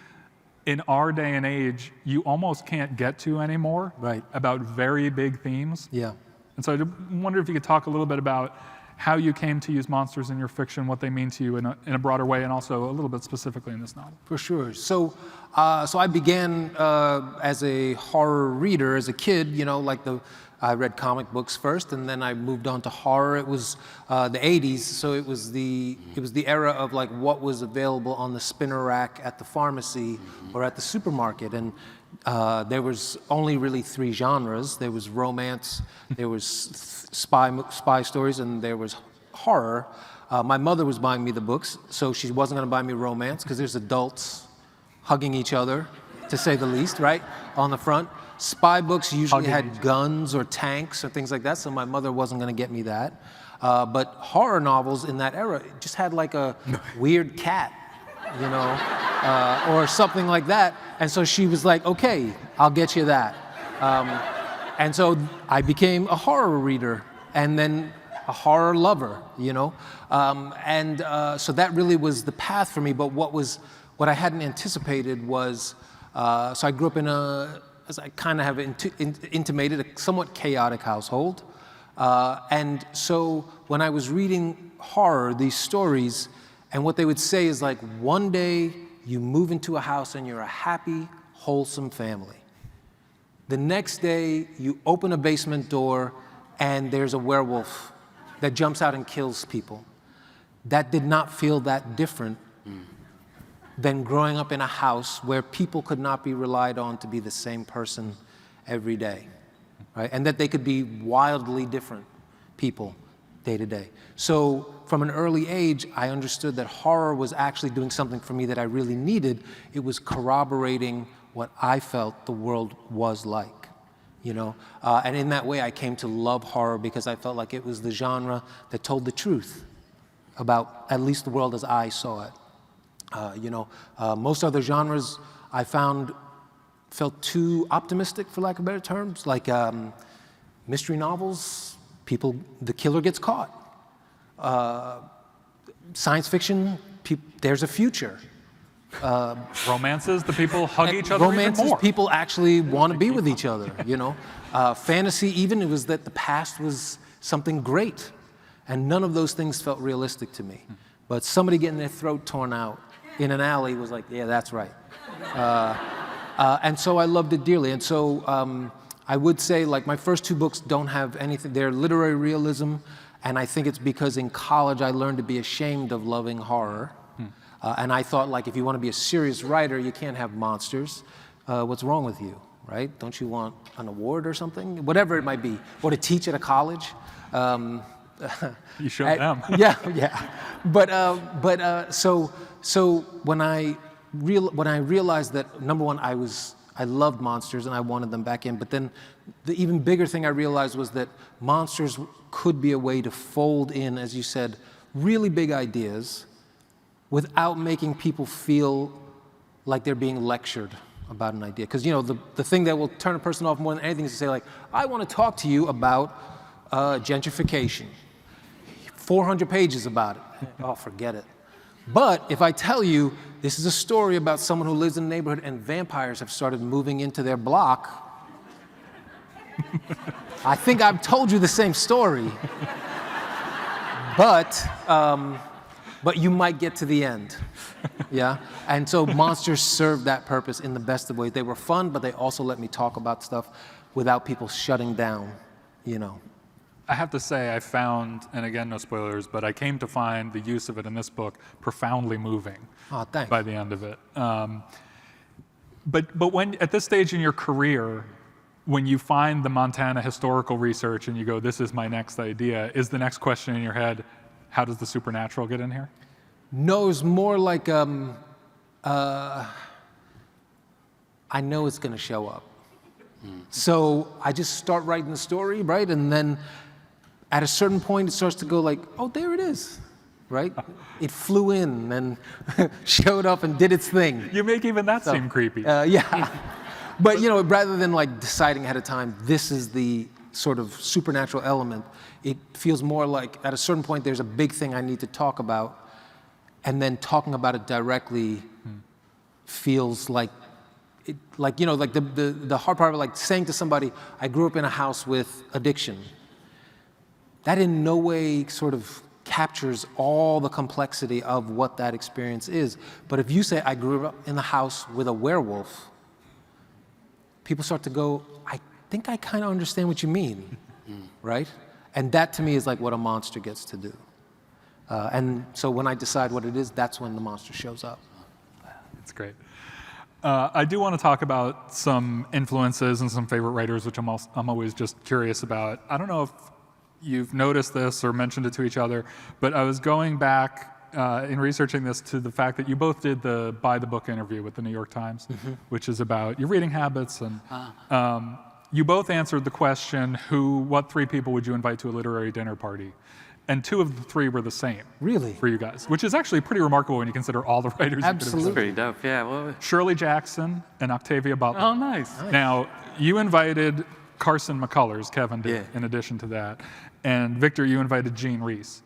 in our day and age, you almost can't get to anymore. Right. About very big themes. Yeah. And so I wonder if you could talk a little bit about how you came to use monsters in your fiction, what they mean to you in a broader way, and also a little bit specifically in this novel. For sure. So I began as a horror reader as a kid. You know, like I read comic books first, and then I moved on to horror. It was the '80s, so it was the era of like what was available on the spinner rack at the pharmacy or at the supermarket, and there was only really three genres. There was romance, there was spy stories, and there was horror. My mother was buying me the books, so she wasn't going to buy me romance because there's adults hugging each other, to say the least, right, on the front. Spy books usually had guns or tanks or things like that, so my mother wasn't going to get me that. But horror novels in that era just had like a weird cat, you know, or something like that. And so she was like, okay, I'll get you that. And so I became a horror reader and then a horror lover, you know. So that really was the path for me. But what I hadn't anticipated was, so I grew up in a as I kind of have intimated, a somewhat chaotic household. And so when I was reading horror, these stories, and what they would say is like, one day you move into a house and you're a happy, wholesome family. The next day you open a basement door and there's a werewolf that jumps out and kills people. That did not feel that different than growing up in a house where people could not be relied on to be the same person every day, right? And that they could be wildly different people day to day. So from an early age, I understood that horror was actually doing something for me that I really needed. It was corroborating what I felt the world was like, you know? And in that way, I came to love horror because I felt like it was the genre that told the truth about at least the world as I saw it. Most other genres I found felt too optimistic, for lack of better terms, like mystery novels, the killer gets caught. Science fiction, there's a future. Romances, the people hug each other Romances, even more. people actually want to be with each other, you know. Fantasy, even, it was that the past was something great. And none of those things felt realistic to me. But somebody getting their throat torn out in an alley was like, yeah, that's right. And so I loved it dearly. And so I would say, like, my first two books don't have anything. They're literary realism. And I think it's because in college I learned to be ashamed of loving horror. And I thought, like, if you want to be a serious writer, you can't have monsters. What's wrong with you, right? Don't you want an award or something? Whatever it might be. Or to teach at a college. You showed them. Yeah. So when I realized that, number one, I loved monsters and I wanted them back in, but then the even bigger thing I realized was that monsters could be a way to fold in, as you said, really big ideas without making people feel like they're being lectured about an idea. Because, you know, the thing that will turn a person off more than anything is to say, like, I want to talk to you about gentrification. 400 pages about it. Oh, forget it. But if I tell you this is a story about someone who lives in a neighborhood and vampires have started moving into their block, I think I've told you the same story. But you might get to the end. Yeah? And so monsters served that purpose in the best of ways. They were fun, but they also let me talk about stuff without people shutting down, you know. I have to say I found, and again, no spoilers, but I came to find the use of it in this book profoundly moving. Oh, thanks. By the end of it. But when, at this stage in your career, when you find the Montana historical research and you go, this is my next idea, is the next question in your head, how does the supernatural get in here? No, it's more like, I know it's going to show up. So I just start writing the story, right? And then at a certain point, it starts to go like, oh, there it is, right? It flew in and showed up and did its thing. You make even that seem creepy. Yeah. But, you know, rather than like deciding ahead of time, this is the sort of supernatural element, it feels more like at a certain point, there's a big thing I need to talk about. And then talking about it directly feels like, you know, like the hard part of it, like saying to somebody, I grew up in a house with addiction. That in no way sort of captures all the complexity of what that experience is. But if you say, I grew up in the house with a werewolf, people start to go, I think I kind of understand what you mean, right? And that to me is like what a monster gets to do. And so when I decide what it is, that's when the monster shows up. That's great. I do want to talk about some influences and some favorite writers, which I'm always just curious about. I don't know if you've noticed this or mentioned it to each other, but I was going back in researching this to the fact that you both did the By the Book interview with the New York Times, which is about your reading habits. And you both answered the question, what three people would you invite to a literary dinner party? And two of the three were the same. Really? For you guys, which is actually pretty remarkable when you consider all the writers. Absolutely. Pretty dope, yeah. Well, Shirley Jackson and Octavia Butler. oh, nice. Now, you invited Carson McCullers, Kevin did, Yeah. in addition to that. And Victor, you invited Jean Reese.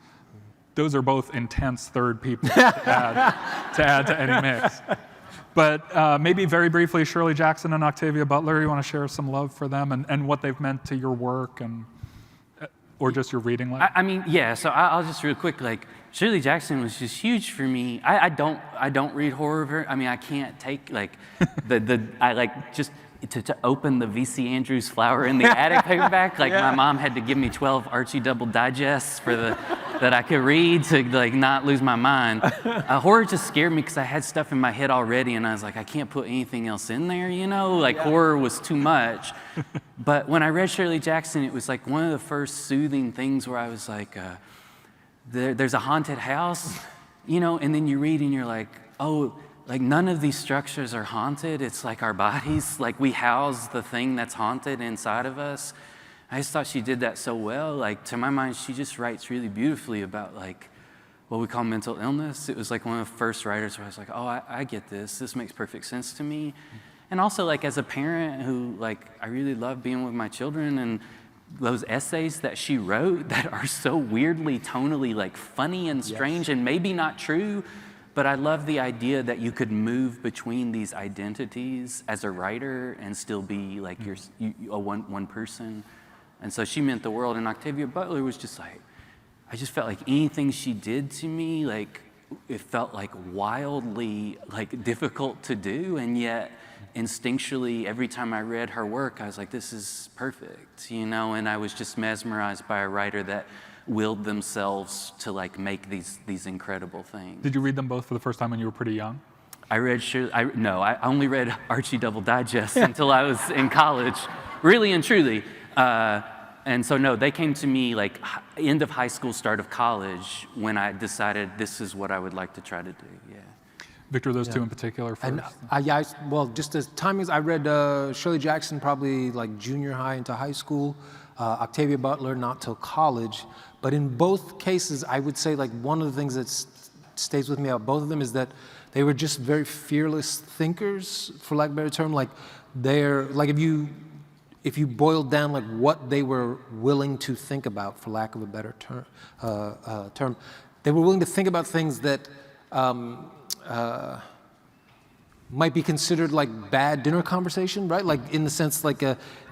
Those are both intense third people to add to any mix. But maybe very briefly, Shirley Jackson and Octavia Butler, you want to share some love for them and what they've meant to your work and or just your reading life? I mean, yeah. So I'll just real quick, like Shirley Jackson was just huge for me. I don't read horror very. I mean, I can't take like I like just to open the V.C. Andrews Flower in the Attic paperback. Like my mom had to give me 12 Archie Double digests for that I could read to like not lose my mind. Horror just scared me because I had stuff in my head already, and I was like, I can't put anything else in there, you know? Like horror was too much. But when I read Shirley Jackson, it was like one of the first soothing things where I was like, there's a haunted house, you know, and then you read and you're like, oh, like none of these structures are haunted. It's like our bodies, like we house the thing that's haunted inside of us. I just thought she did that so well. Like to my mind, she just writes really beautifully about like what we call mental illness. It was like one of the first writers where I was like, oh, I get this. This makes perfect sense to me. And also like as a parent who like, I really love being with my children, and those essays that she wrote that are so weirdly tonally like funny and strange and maybe not true, but I love the idea that you could move between these identities as a writer and still be like one person. And so she meant the world. And Octavia Butler was just like, I just felt like anything she did to me, like it felt like wildly like difficult to do, and yet instinctually every time I read her work, I was like, this is perfect, you know. And I was just mesmerized by a writer that willed themselves to like make these incredible things. Did you read them both for the first time when you were pretty young? I only read Archie Double Digest until I was in college, really and truly. And so no, they came to me like end of high school, start of college, when I decided this is what I would like to try to do, yeah. Victor, those two in particular first? And well, just as timings, I read Shirley Jackson probably like junior high into high school, Octavia Butler not till college. But in both cases, I would say like one of the things that stays with me about both of them is that they were just very fearless thinkers, for lack of a better term. Like they're like if you boiled down like what they were willing to think about, for lack of a better term, they were willing to think about things that might be considered like bad dinner conversation, right? Like in the sense like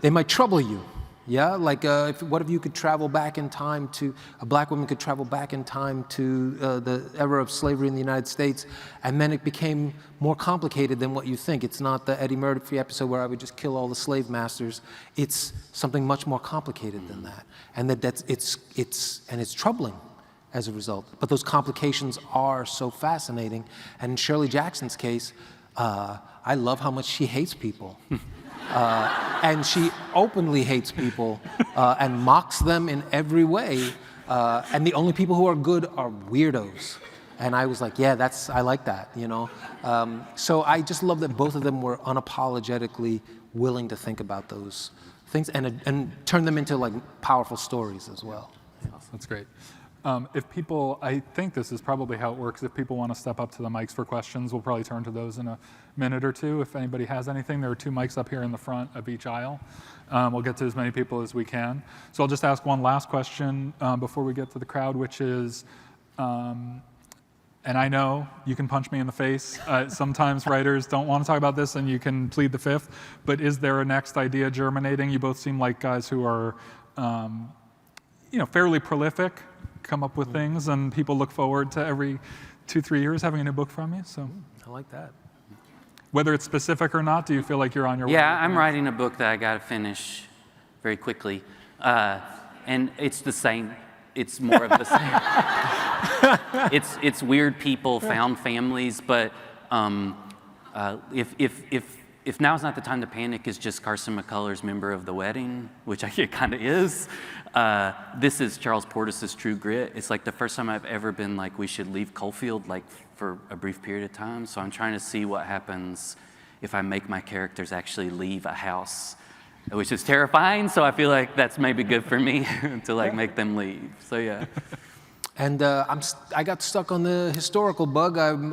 they might trouble you. Yeah, like what if you could travel back in time to, a black woman could travel back in time to the era of slavery in the United States, and then it became more complicated than what you think. It's not the Eddie Murphy episode where I would just kill all the slave masters. It's something much more complicated than that, and it's troubling as a result. But those complications are so fascinating, and in Shirley Jackson's case, I love how much she hates people. And she openly hates people and mocks them in every way. And the only people who are good are weirdos. And I was like, yeah, I like that, you know? So I just love that both of them were unapologetically willing to think about those things and turn them into like powerful stories as well. That's great. If people, I think this is probably how it works. If people want to step up to the mics for questions, we'll probably turn to those in a minute or two. If anybody has anything, there are 2 mics up here in the front of each aisle. We'll get to as many people as we can. So I'll just ask one last question before we get to the crowd, which is, and I know you can punch me in the face. Sometimes writers don't want to talk about this and you can plead the fifth, but is there a next idea germinating? You both seem like guys who are fairly prolific, come up with things, and people look forward to every 2-3 years having a new book from you. So I like that. Whether it's specific or not, do you feel like you're on your way? Yeah, I'm writing a book that I got to finish very quickly, and it's the same. It's more of the same. It's weird people, found families, but if now's not the time to panic is just Carson McCullers' Member of the Wedding, which it kind of is. This is Charles Portis's True Grit. It's like the first time I've ever been like, we should leave Coalfield like for a brief period of time. So I'm trying to see what happens if I make my characters actually leave a house, which is terrifying. So I feel like that's maybe good for me to like make them leave. So yeah. And I got stuck on the historical bug. I'm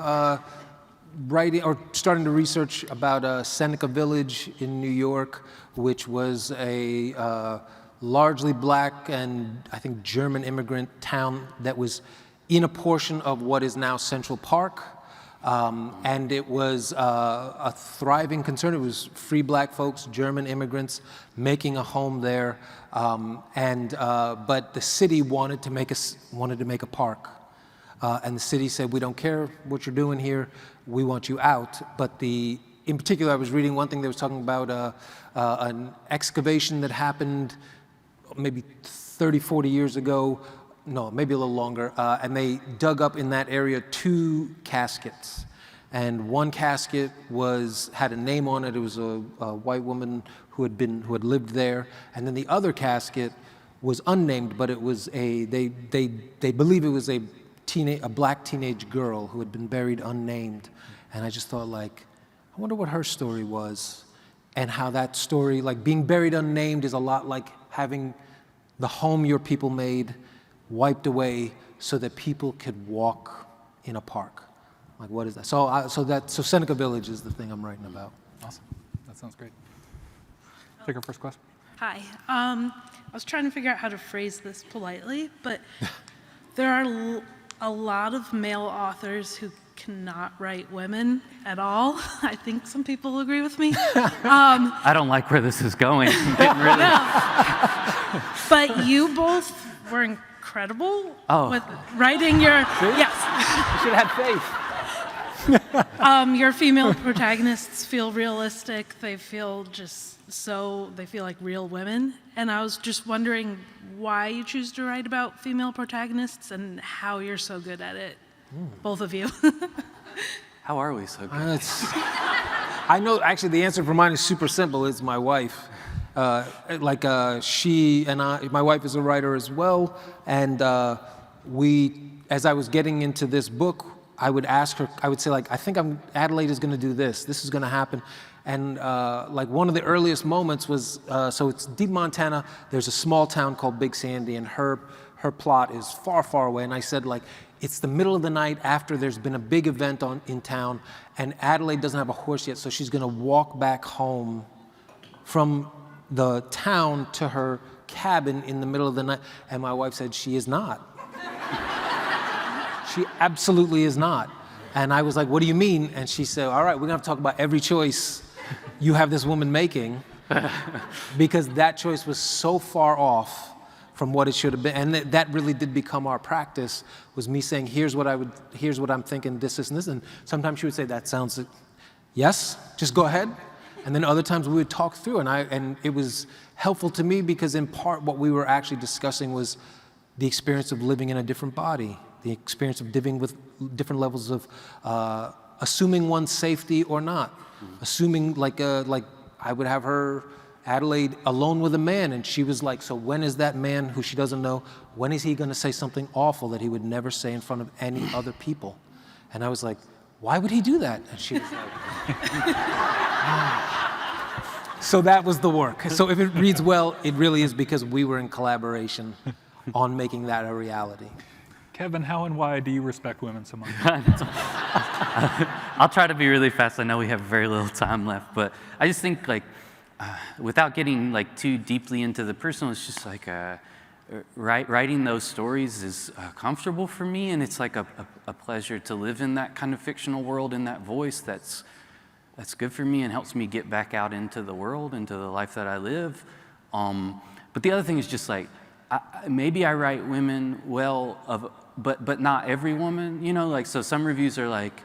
writing or starting to research about Seneca Village in New York, which was a largely black and I think German immigrant town that was in a portion of what is now Central Park. And it was a thriving concern. It was free black folks, German immigrants, making a home there. But the city wanted to make a park. And the city said, we don't care what you're doing here, we want you out. But in particular, I was reading one thing that was talking about an excavation that happened maybe 30, 40 years ago, no, maybe a little longer, and they dug up in that area 2 caskets. And one casket had a name on it. It was a white woman who had lived there. And then the other casket was unnamed, but it was they believe it was a black teenage girl who had been buried unnamed. And I just thought, like, I wonder what her story was, and how that story, like being buried unnamed, is a lot like having the home your people made wiped away so that people could walk in a park. Like, what is that? So Seneca Village is the thing I'm writing about. Awesome. That sounds great. Take our first question. Hi. I was trying to figure out how to phrase this politely, but there are a lot of male authors who cannot write women at all. I think some people agree with me. I don't like where this is going. I'm getting really- No. But you both were incredible with writing your... Yes. You should have faith. Your female protagonists feel realistic. They feel like real women. And I was just wondering why you choose to write about female protagonists and how you're so good at it, both of you. How are we so good? I know, actually, the answer for mine is super simple. It's my wife. She and I, my wife is a writer as well. And as I was getting into this book, I would ask her, I would say, like, I think Adelaide is going to do this. This is going to happen. And one of the earliest moments was, so it's deep Montana. There's a small town called Big Sandy, and her plot is far, far away. And I said, like, it's the middle of the night after there's been a big event in town, and Adelaide doesn't have a horse yet, so she's going to walk back home from the town to her cabin in the middle of the night. And my wife said, she is not. She absolutely is not. And I was like, what do you mean? And she said, all right, we're going to have to talk about every choice you have this woman making, because that choice was so far off from what it should have been. And that really did become our practice, was me saying, here's what I'm thinking, this, and this. And sometimes she would say, that sounds, yes, just go ahead. And then other times we would talk through, and it was helpful to me, because in part what we were actually discussing was the experience of living in a different body, the experience of living with different levels of assuming one's safety or not. Assuming, like I would have Adelaide alone with a man, and she was like, so when is that man who she doesn't know, when is he going to say something awful that he would never say in front of any other people? And I was like, why would he do that? And she was like, So that was the work. So if it reads well, it really is because we were in collaboration on making that a reality. Kevin, how and why do you respect women so much? I'll try to be really fast. I know we have very little time left, but I just think, like, without getting like too deeply into the personal, it's just like writing those stories is comfortable for me, and it's like a pleasure to live in that kind of fictional world, in that voice that's good for me and helps me get back out into the world, into the life that I live. But the other thing is just like, maybe I write women well, but not every woman, you know, like, so some reviews are like,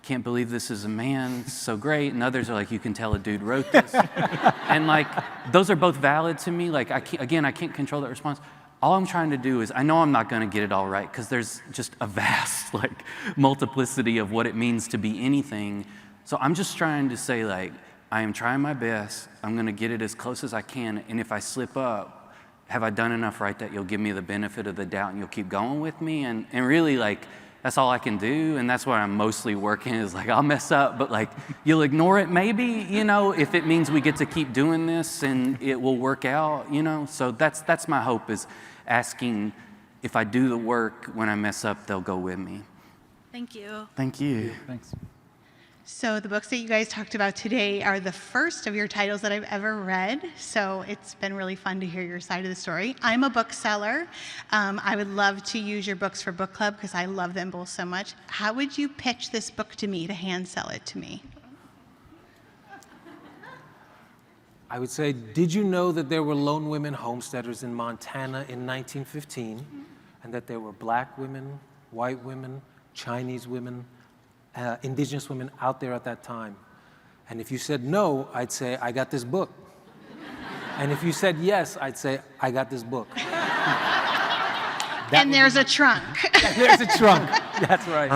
can't believe this is a man, it's so great, and others are like, you can tell a dude wrote this. And like, those are both valid to me. Like, I can't control that response. All I'm trying to do is, I know I'm not gonna get it all right, because there's just a vast like multiplicity of what it means to be anything. So I'm just trying to say, like, I am trying my best, I'm gonna get it as close as I can, and if I slip up, have I done enough right that you'll give me the benefit of the doubt and you'll keep going with me? And really, like, that's all I can do, and that's what I'm mostly working, is like, I'll mess up, but like, you'll ignore it maybe, you know, if it means we get to keep doing this and it will work out, you know? So that's my hope, is asking, if I do the work, when I mess up, they'll go with me. Thank you. Thank you. Thanks. So the books that you guys talked about today are the first of your titles that I've ever read, so it's been really fun to hear your side of the story. I'm a bookseller. I would love to use your books for book club because I love them both so much. How would you pitch this book to me, to hand sell it to me? I would say, did you know that there were lone women homesteaders in Montana in 1915, and that there were black women, white women, Chinese women, indigenous women out there at that time? And if you said no, I'd say, I got this book. And if you said yes, I'd say, I got this book. And there's a trunk. There's a trunk. That's right.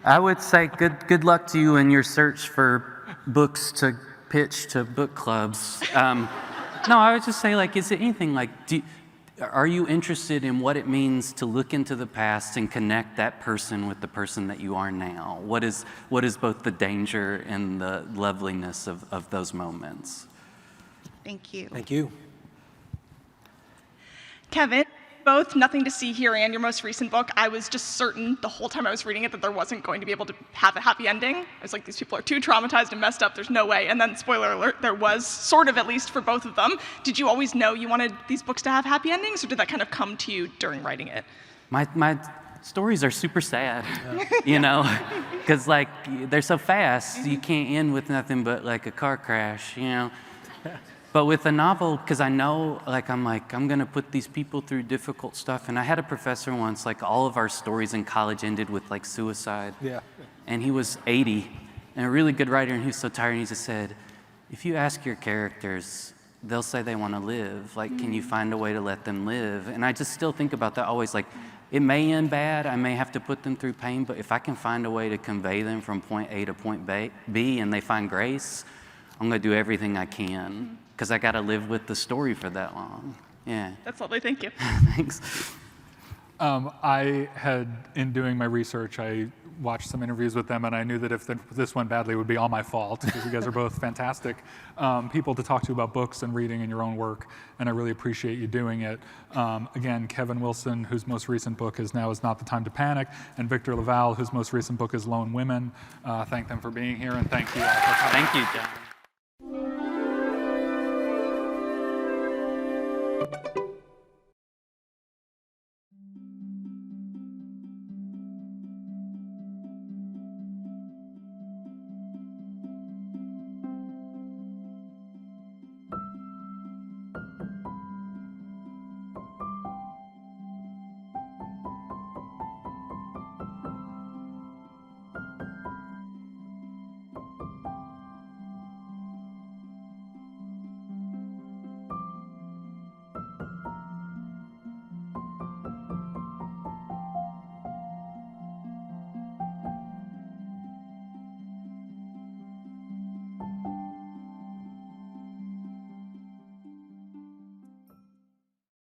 I would say good luck to you in your search for books to pitch to book clubs. No, I would just say, like, is it anything like, are you interested in what it means to look into the past and connect that person with the person that you are now? What is both the danger and the loveliness of those moments? Thank you. Thank you. Kevin, both Nothing to See Here and your most recent book, I was just certain the whole time I was reading it that there wasn't going to be able to have a happy ending. I was like, these people are too traumatized and messed up, there's no way. And then, spoiler alert, there was, sort of at least for both of them. Did you always know you wanted these books to have happy endings, or did that kind of come to you during writing it? My stories are super sad, you know, because, like, they're so fast, you can't end with nothing but, like, a car crash, you know. But with a novel, because I know, I'm going to put these people through difficult stuff. And I had a professor once, like, all of our stories in college ended with, like, suicide. Yeah. And he was 80, and a really good writer, and he was so tired, and he just said, if you ask your characters, they'll say they want to live. Like, can you find a way to let them live? And I just still think about that always, like, it may end bad, I may have to put them through pain, but if I can find a way to convey them from point A to point B and they find grace, I'm going to do everything I can. Because I got to live with the story for that long. Yeah. That's lovely, thank you. Thanks. I had, in doing my research, I watched some interviews with them, and I knew that if this went badly, it would be all my fault, because you guys are both fantastic people to talk to about books and reading and your own work, and I really appreciate you doing it. Again, Kevin Wilson, whose most recent book is Not the Time to Panic, and Victor LaValle, whose most recent book is Lone Women. Thank them for being here, and thank you all for coming. Thank you, John.